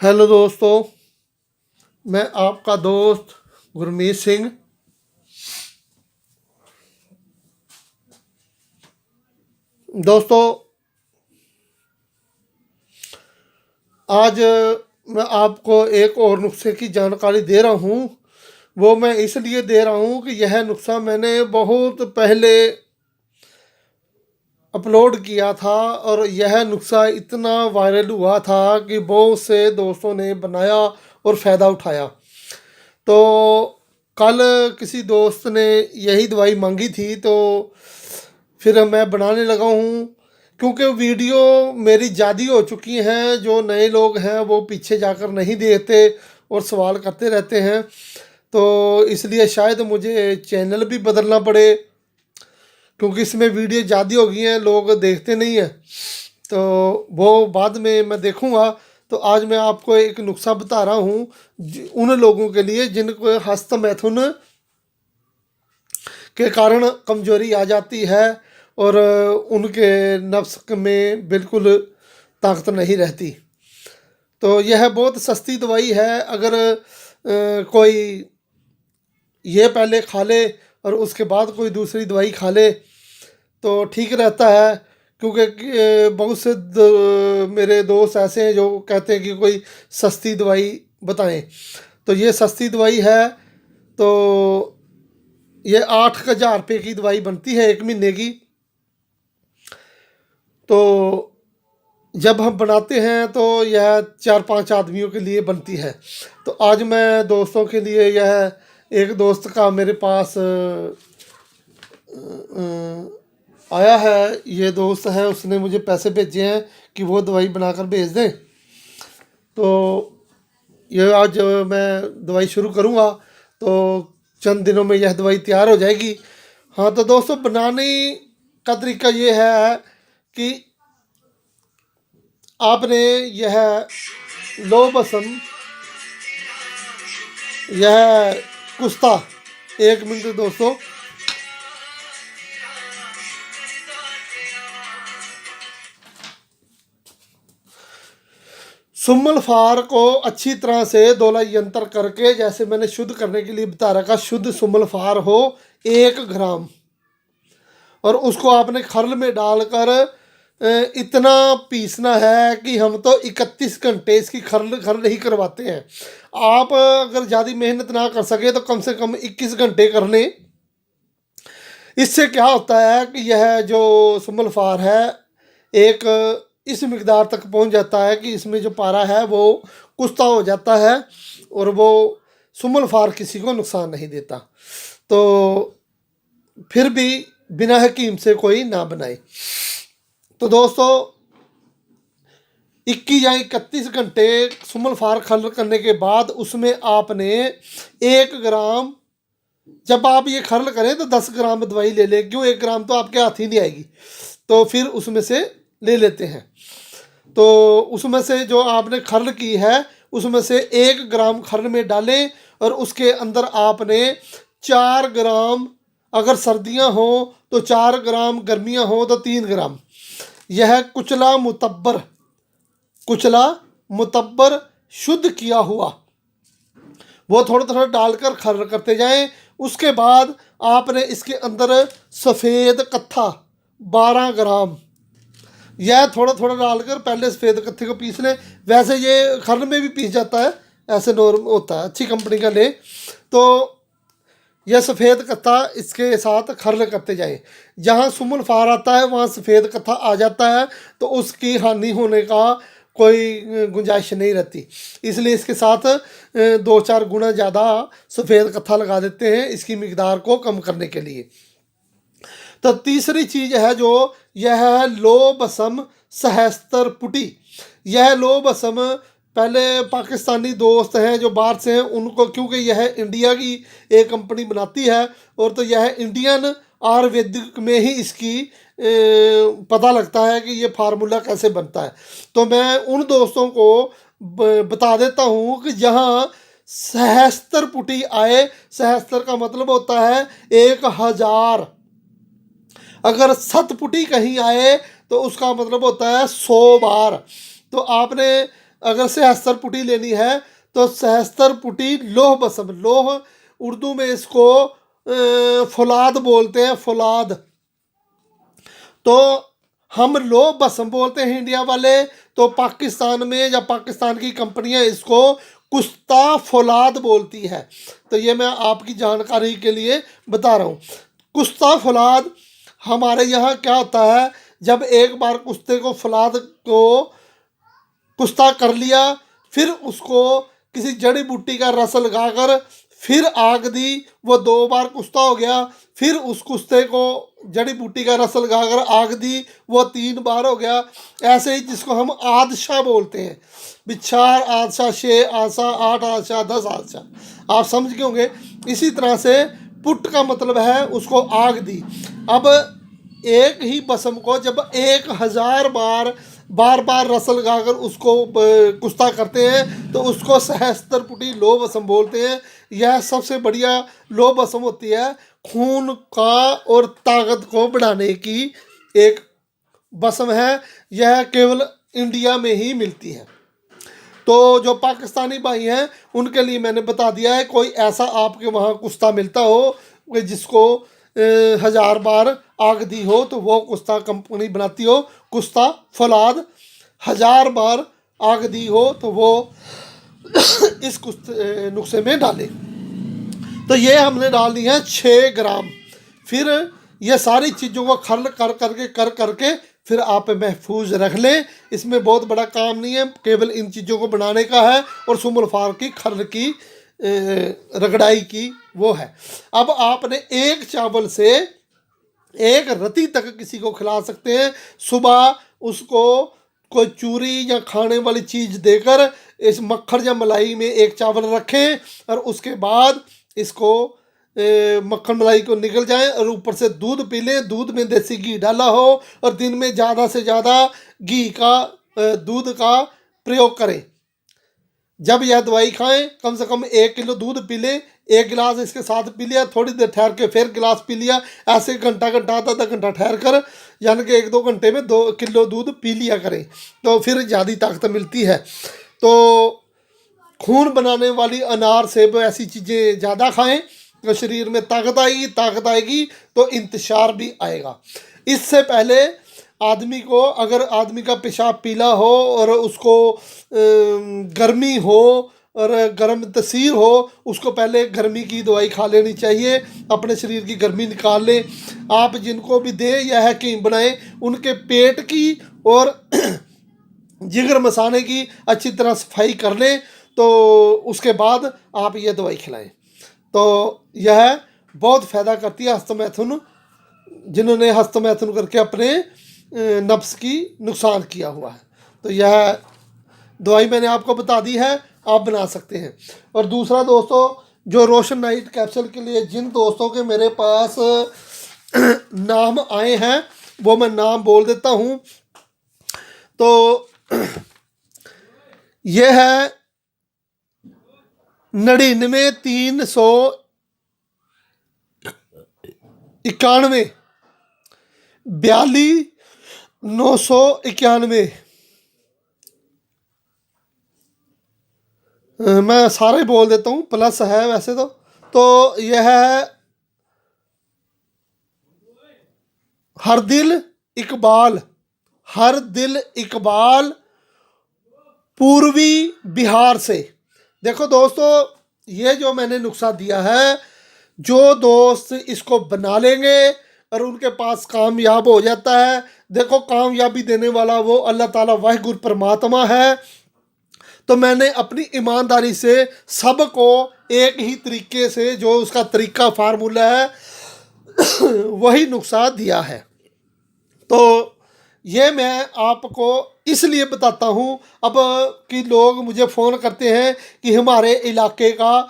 Hello दोस्तों, मैं आपका दोस्त गुरमीत सिंह। दोस्तों, आज मैं आपको एक और नुस्खे की जानकारी दे रहा हूँ। वो मैं इसलिए दे रहा हूँ कि यह नुस्खा मैंने बहुत पहले अपलोड किया था और यह नुस्खा इतना वायरल हुआ था कि बहुत से दोस्तों ने बनाया और फ़ायदा उठाया। तो कल किसी दोस्त ने यही दवाई मांगी थी, तो फिर मैं बनाने लगा हूँ। क्योंकि वीडियो मेरी ज़्यादा हो चुकी हैं, जो नए लोग हैं वो पीछे जाकर नहीं देखते और सवाल करते रहते हैं। तो इसलिए शायद मुझे चैनल भी बदलना पड़े, क्योंकि इसमें वीडियो ज़्यादा हो गई हैं, लोग देखते नहीं हैं। तो वो बाद में मैं देखूँगा। तो आज मैं आपको एक नुस्खा बता रहा हूँ उन लोगों के लिए जिनको हस्त मैथुन के कारण कमजोरी आ जाती है और उनके नफ्स में बिल्कुल ताकत नहीं रहती। तो यह बहुत सस्ती दवाई है। अगर कोई ये पहले खा ले और उसके बाद कोई दूसरी दवाई खा ले तो ठीक रहता है। क्योंकि बहुत से मेरे दोस्त ऐसे हैं जो कहते हैं कि कोई सस्ती दवाई बताएं। तो ये सस्ती दवाई है। तो ये 8,000 रुपये की दवाई बनती है 1 महीने की। तो जब हम बनाते हैं तो यह 4-5 आदमियों के लिए बनती है। तो आज मैं दोस्तों के लिए यह एक दोस्त का मेरे पास आया है। ये दोस्त है, उसने मुझे पैसे भेजे हैं कि वो दवाई बनाकर भेज दें। तो ये आज मैं दवाई शुरू करूँगा, तो चंद दिनों में यह दवाई तैयार हो जाएगी। हाँ, तो दोस्तों, बनाने का तरीका ये है कि आपने यह लोबसम, यह कुस्ता, 1 मिनट दोस्तों, सुम्मल फार को अच्छी तरह से दोला यंत्र करके, जैसे मैंने शुद्ध करने के लिए बता रखा, शुद्ध सुम्मल फार हो 1 ग्राम, और उसको आपने खरल में डालकर इतना पीसना है कि हम तो 31 घंटे इसकी खरल खरल ही करवाते हैं। आप अगर ज़्यादा मेहनत ना कर सके तो कम से कम 21 घंटे कर लें। इससे क्या होता है कि यह जो सुम्मल फार है एक इस मिकदार तक पहुंच जाता है कि इसमें जो पारा है वो कुश्ता हो जाता है और वो सुम्मल फार किसी को नुकसान नहीं देता। तो फिर भी बिना हकीम से कोई ना बनाए। तो दोस्तों, 21 या 31 घंटे सुम्मल फार खरल करने के बाद उसमें आपने 1 ग्राम, जब आप ये खरल करें तो 10 ग्राम दवाई ले लें। क्यों, 1 ग्राम तो आपके हाथ ही नहीं आएगी, तो फिर उसमें से ले लेते हैं। तो उसमें से जो आपने खरल की है उसमें से 1 ग्राम खरल में डालें और उसके अंदर आपने 4 ग्राम, अगर सर्दियां हो तो 4 ग्राम, गर्मियां हो तो 3 ग्राम, यह कुचला मुतब्बर शुद्ध किया हुआ वो थोड़ा थोड़ा डालकर खरल करते जाएं। उसके बाद आपने इसके अंदर सफ़ेद कत्था 12 ग्राम, यह थोड़ा थोड़ा डालकर पहले सफ़ेद कत्थे को पीस लें। वैसे ये खरल में भी पीस जाता है, ऐसे नॉर्म होता है, अच्छी कंपनी का ले। तो यह सफ़ेद कत्था इसके साथ खरल करते जाएं। जहाँ सुम्मल फार आता है वहाँ सफ़ेद कत्था आ जाता है, तो उसकी हानि होने का कोई गुंजाइश नहीं रहती। इसलिए इसके साथ 2-4 गुना ज़्यादा सफ़ेद कत्था लगा देते हैं इसकी मिकदार को कम करने के लिए। तो तीसरी चीज़ है जो यह है लोबसम सहस्त्र पुटी। यह लोबसम पहले पाकिस्तानी दोस्त हैं जो बाहर से हैं उनको, क्योंकि यह इंडिया की एक कंपनी बनाती है और तो यह इंडियन आयुर्वेदिक में ही इसकी पता लगता है कि ये फार्मूला कैसे बनता है। तो मैं उन दोस्तों को बता देता हूँ कि जहाँ सहस्त्र पुटी आए, सहस्त्र का मतलब होता है 1000, अगर शतपुटी कहीं आए तो उसका मतलब होता है 100 बार। तो आपने अगर सहस्त्र पुटी लेनी है तो सहस्त्र पुटी लोह बसम, लोह उर्दू में इसको फौलाद बोलते हैं, फौलाद। तो हम लोह बसम बोलते हैं इंडिया वाले, तो पाकिस्तान में या पाकिस्तान की कंपनियां इसको कुश्ता फौलाद बोलती है। तो ये मैं आपकी जानकारी के लिए बता रहा हूँ। कुश्ता फौलाद हमारे यहाँ क्या होता है, जब एक बार कुश्ते को फौलाद को कुश्ता कर लिया, फिर उसको किसी जड़ी बूटी का रस लगाकर फिर आग दी, वो 2 बार कुश्ता हो गया। फिर उस कुश्ते को जड़ी बूटी का रस लगाकर आग दी, वो 3 बार हो गया। ऐसे ही जिसको हम आदशाह बोलते हैं, 4 आदशाह, 6 आदशाह, 8 आदशाह, 10 आदशाह, आप समझ गए होंगे। इसी तरह से पुट का मतलब है उसको आग दी। अब एक ही बसम को जब 1000 बार बार रस लगाकर उसको कुश्ता करते हैं तो उसको सहस्त्र पुटी लो बसम बोलते हैं। यह सबसे बढ़िया लो बसम होती है, खून का और ताकत को बढ़ाने की एक बसम है। यह केवल इंडिया में ही मिलती है। तो जो पाकिस्तानी भाई हैं उनके लिए मैंने बता दिया है, कोई ऐसा आपके वहाँ कुश्ता मिलता हो जिसको 1000 बार आग दी हो तो वो कुश्ता कंपनी बनाती हो, कुश्ता फौलाद। 1000 बार आग दी हो तो वो इस नुस्खे में डाले। तो ये हमने डाल दी है 6 ग्राम। फिर ये सारी चीज़ों को खर्ल कर करके फिर आप महफूज रख लें। इसमें बहुत बड़ा काम नहीं है, केवल इन चीज़ों को बनाने का है और सुमलफार की खर्ल की रगड़ाई की वो है। अब आपने एक चावल से 1 रति तक किसी को खिला सकते हैं। सुबह उसको कोई चूरी या खाने वाली चीज़ देकर इस मक्खन या मलाई में 1 चावल रखें और उसके बाद इसको मक्खन मलाई को निकल जाए और ऊपर से दूध पी लें। दूध में देसी घी डाला हो और दिन में ज़्यादा से ज़्यादा घी का दूध का प्रयोग करें। जब यह दवाई खाएं कम से कम 1 किलो दूध पी लें, 1 गिलास इसके साथ पी लिया, थोड़ी देर ठहर के फिर गिलास पी लिया, ऐसे घंटा आधा घंटा ठहर कर, यानी कि 1-2 घंटे में 2 किलो दूध पी लिया करें तो फिर ज़्यादा ताकत मिलती है। तो खून बनाने वाली अनार सेब ऐसी चीज़ें ज़्यादा खाएं तो शरीर में ताकत आएगी तो इंतशार भी आएगा। इससे पहले आदमी को, अगर आदमी का पेशाब पीला हो और उसको गर्मी हो और गर्म तसीर हो, उसको पहले गर्मी की दवाई खा लेनी चाहिए, अपने शरीर की गर्मी निकाल लें। आप जिनको भी दें या हकीम बनाएं उनके पेट की और जिगर मसाने की अच्छी तरह सफाई कर लें, तो उसके बाद आप ये दवाई खिलाएं। तो यह बहुत फ़ायदा करती है हस्तमैथुन, जिन्होंने हस्तमैथुन करके अपने नफ्स की नुकसान किया हुआ है। तो यह दवाई मैंने आपको बता दी है, आप बना सकते हैं। और दूसरा दोस्तों, जो रोशन नाइट कैप्सूल के लिए जिन दोस्तों के मेरे पास नाम आए हैं वो मैं नाम बोल देता हूँ। तो ये है 99 391 42 991। मैं सारे बोल देता हूँ, प्लस है वैसे तो यह है हर दिल इकबाल पूर्वी बिहार से। देखो दोस्तों, ये जो मैंने नुस्खा दिया है, जो दोस्त इसको बना लेंगे और उनके पास कामयाब हो जाता है, देखो कामयाबी देने वाला वो अल्लाह ताला वाहिगुरु परमात्मा है। तो मैंने अपनी ईमानदारी से सबको एक ही तरीके से, जो उसका तरीका फार्मूला है वही नुस्खा दिया है। तो ये मैं आपको इसलिए बताता हूँ अब कि लोग मुझे फ़ोन करते हैं कि हमारे इलाके का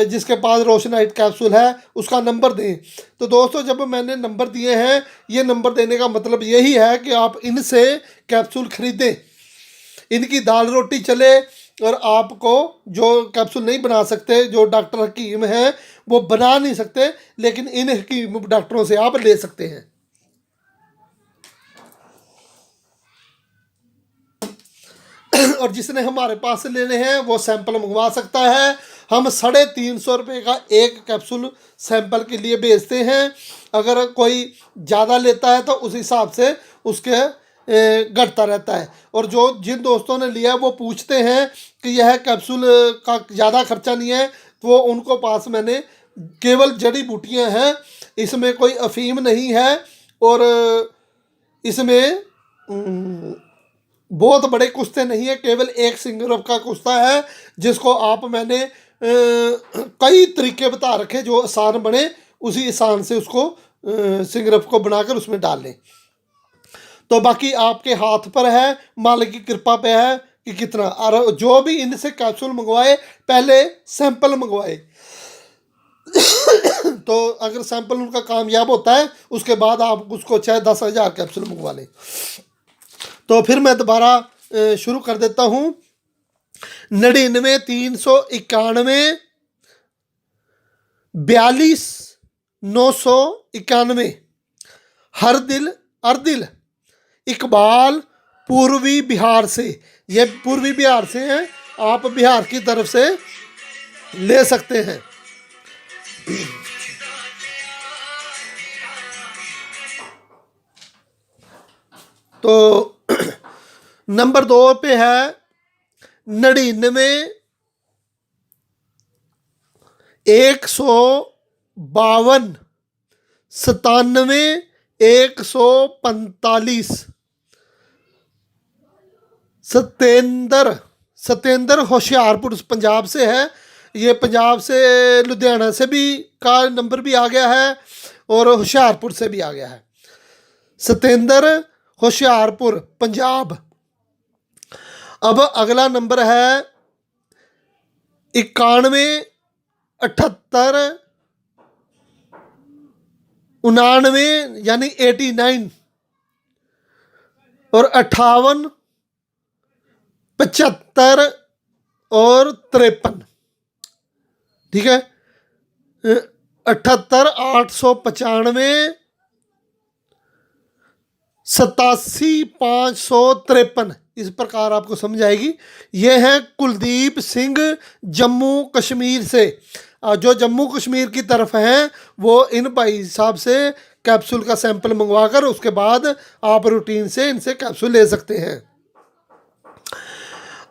जिसके पास रोशनाइट कैप्सूल है उसका नंबर दें। तो दोस्तों, जब मैंने नंबर दिए हैं, ये नंबर देने का मतलब यही है कि आप इनसे कैप्सूल ख़रीदें, इनकी दाल रोटी चले। और आपको जो कैप्सूल नहीं बना सकते, जो डॉक्टर हकीम हैं वो बना नहीं सकते, लेकिन इन हकीम डॉक्टरों से आप ले सकते हैं। और जिसने हमारे पास से लेने हैं वो सैंपल मंगवा सकता है। हम 350 रुपये का एक कैप्सूल सैंपल के लिए बेचते हैं। अगर कोई ज़्यादा लेता है तो उस हिसाब से उसके घटता रहता है। और जो जिन दोस्तों ने लिया वो पूछते हैं कि यह कैप्सूल का ज़्यादा खर्चा नहीं है, तो वो उनको पास मैंने केवल जड़ी बूटियाँ हैं, इसमें कोई अफीम नहीं है और इसमें बहुत बड़े कुश्ते नहीं है, केवल एक सिंगरफ का कुश्ता है जिसको आप मैंने कई तरीके बता रखे जो आसान बने, उसी आसान से उसको सिंगरफ को बनाकर उसमें डाल लें। तो बाकी आपके हाथ पर है, मालिक की कृपा पे है कि कितना। और जो भी इनसे कैप्सूल मंगवाए पहले सैंपल मंगवाए तो अगर सैंपल उनका कामयाब होता है उसके बाद आप उसको चाहे 10,000 कैप्सूल मंगवा लें। तो फिर मैं दोबारा शुरू कर देता हूँ। 99 391 42 991। हर दिल अर्दिल इकबाल पूर्वी बिहार से, ये पूर्वी बिहार से हैं, आप बिहार की तरफ से ले सकते हैं। तो नंबर 2 पे है 99 152 97 145। सत्येंद्र होशियारपुर पंजाब से है। ये पंजाब से लुधियाना से भी का नंबर भी आ गया है और होशियारपुर से भी आ गया है। सत्येंद्र होशियारपुर पंजाब। अब अगला नंबर है 91 78 99 यानी 89 और 58 75 और 53। ठीक है, 78 895 87 553। इस प्रकार आपको समझ आएगी। ये है कुलदीप सिंह जम्मू कश्मीर से। जो जम्मू कश्मीर की तरफ हैं वो इन भाई साहब से कैप्सूल का सैंपल मंगवा कर उसके बाद आप रूटीन से इनसे कैप्सूल ले सकते हैं।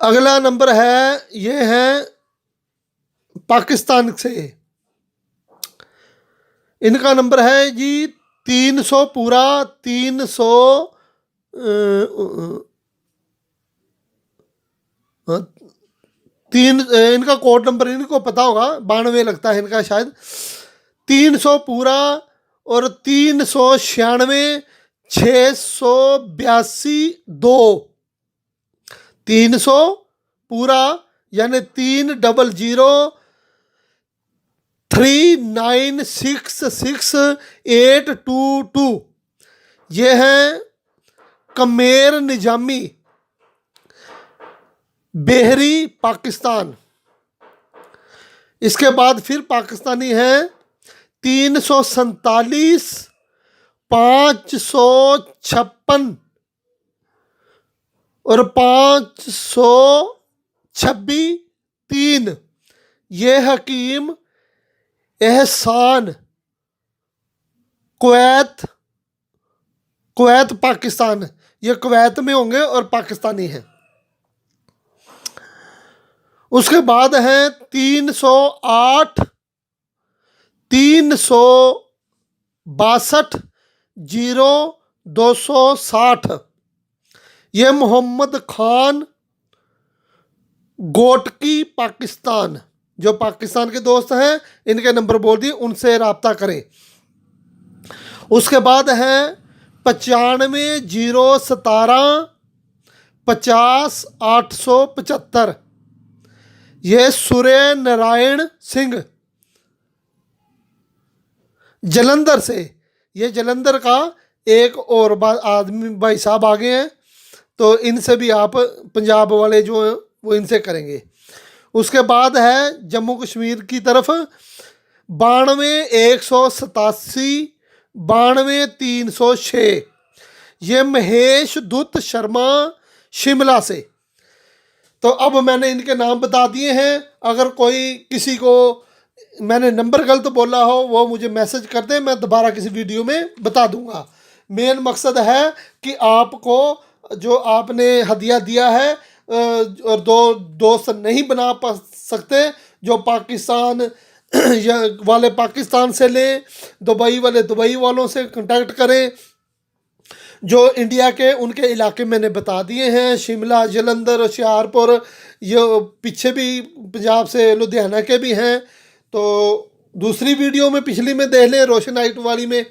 अगला नंबर है, ये है पाकिस्तान से। इनका नंबर है जी 300 पूरा 300 इनका कोड नंबर इनको पता होगा, 92 लगता है इनका शायद। 300 पूरा और 396 682 2। 300 पूरा यानी 300 3966822। ये है कमेर निजामी बेहरी पाकिस्तान। इसके बाद फिर पाकिस्तानी है 347 556 और 526 3। ये हकीम एहसान कुवैत पाकिस्तान। ये कुवैत में होंगे और पाकिस्तानी हैं। उसके बाद है 308 362 0260। ये मोहम्मद खान गोटकी पाकिस्तान। जो पाकिस्तान के दोस्त हैं इनके नंबर बोल दिए, उनसे रब्ता करें। उसके बाद है 95 017 50 875। ये सूर्य नारायण सिंह जलंधर से। ये जलंधर का एक और आदमी भाई साहब आ गए हैं, तो इनसे भी आप पंजाब वाले जो हैं वो इनसे करेंगे। उसके बाद है जम्मू कश्मीर की तरफ 92 187 92 306। ये महेश दुत शर्मा शिमला से। तो अब मैंने इनके नाम बता दिए हैं। अगर कोई किसी को मैंने नंबर गलत बोला हो वो मुझे मैसेज कर दे, मैं दोबारा किसी वीडियो में बता दूंगा। मेन मकसद है कि आपको जो आपने हदिया दिया है और दो दोस्त नहीं बना सकते, जो पाकिस्तान या वाले पाकिस्तान से लें, दुबई वाले दुबई वालों से कांटेक्ट करें। जो इंडिया के उनके इलाके मैंने बता दिए हैं, शिमला, जलंधर, होशियारपुर, ये पीछे भी पंजाब से लुधियाना के भी हैं। तो दूसरी वीडियो में पिछली में देख लें, रोशनाइट वाली में।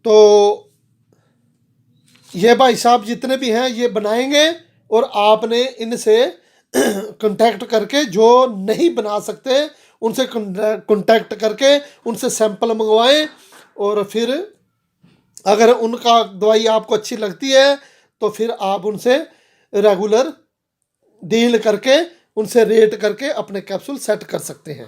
तो ये भाई साहब जितने भी हैं ये बनाएंगे, और आपने इनसे कांटेक्ट करके, जो नहीं बना सकते उनसे कांटेक्ट करके उनसे सैंपल मंगवाएं। और फिर अगर उनका दवाई आपको अच्छी लगती है तो फिर आप उनसे रेगुलर डील करके उनसे रेट करके अपने कैप्सूल सेट कर सकते हैं।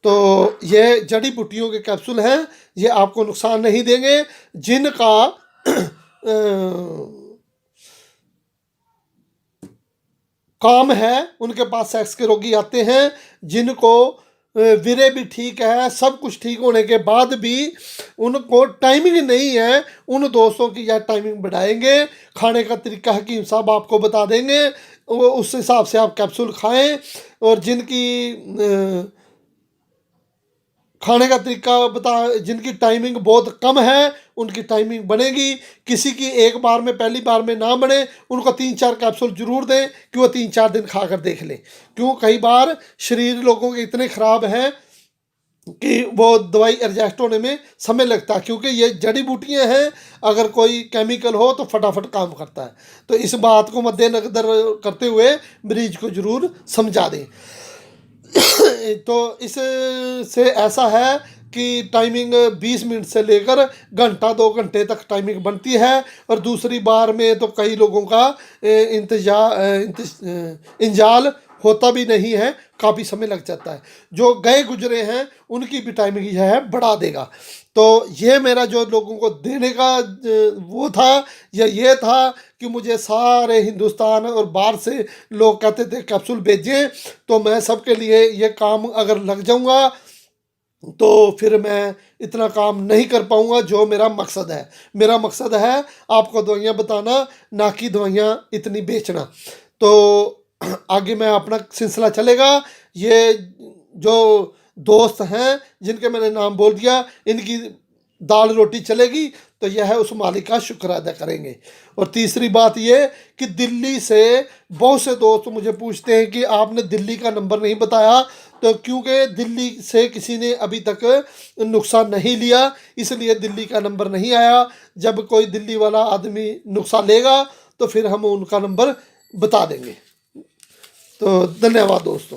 तो ये जड़ी बूटियों के कैप्सूल हैं, ये आपको नुकसान नहीं देंगे। जिनका काम है उनके पास सेक्स के रोगी आते हैं, जिनको विरे भी ठीक है, सब कुछ ठीक होने के बाद भी उनको टाइमिंग नहीं है, उन दोस्तों की यह टाइमिंग बढ़ाएंगे। खाने का तरीका हकीम साहब आपको बता देंगे, वो उस हिसाब से आप कैप्सूल खाएं। और जिनकी खाने का तरीका जिनकी टाइमिंग बहुत कम है उनकी टाइमिंग बनेगी। किसी की एक बार में पहली बार में ना बने, उनको 3-4 कैप्सूल जरूर दें कि वो 3-4 दिन खा कर देख लें। क्यों, कई बार शरीर लोगों के इतने ख़राब हैं कि वो दवाई एडजस्ट होने में समय लगता है, क्योंकि ये जड़ी बूटियाँ हैं, अगर कोई केमिकल हो तो फटाफट काम करता है। तो इस बात को मद्देनजर करते हुए मरीज को ज़रूर समझा दें। तो इससे ऐसा है कि टाइमिंग 20 मिनट से लेकर घंटा 2 घंटे तक टाइमिंग बनती है। और दूसरी बार में तो कई लोगों का इंजाल होता भी नहीं है, काफ़ी समय लग जाता है। जो गए गुजरे हैं उनकी भी टाइमिंग यह है बढ़ा देगा। तो ये मेरा जो लोगों को देने का वो था, या ये था कि मुझे सारे हिंदुस्तान और बाहर से लोग कहते थे कैप्सूल भेजें, तो मैं सबके लिए ये काम अगर लग जाऊंगा तो फिर मैं इतना काम नहीं कर पाऊंगा जो मेरा मकसद है। मेरा मकसद है आपको दवाइयाँ बताना, ना कि दवाइयाँ इतनी बेचना। तो आगे मैं अपना सिलसिला चलेगा। ये जो दोस्त हैं जिनके मैंने नाम बोल दिया, इनकी दाल रोटी चलेगी तो यह है उस मालिक का शुक्र अदा करेंगे। और तीसरी बात ये कि दिल्ली से बहुत से दोस्त मुझे पूछते हैं कि आपने दिल्ली का नंबर नहीं बताया, तो क्योंकि दिल्ली से किसी ने अभी तक नुस्खा नहीं लिया, इसलिए दिल्ली का नंबर नहीं आया। जब कोई दिल्ली वाला आदमी नुस्खा लेगा तो फिर हम उनका नंबर बता देंगे। तो धन्यवाद दोस्तों।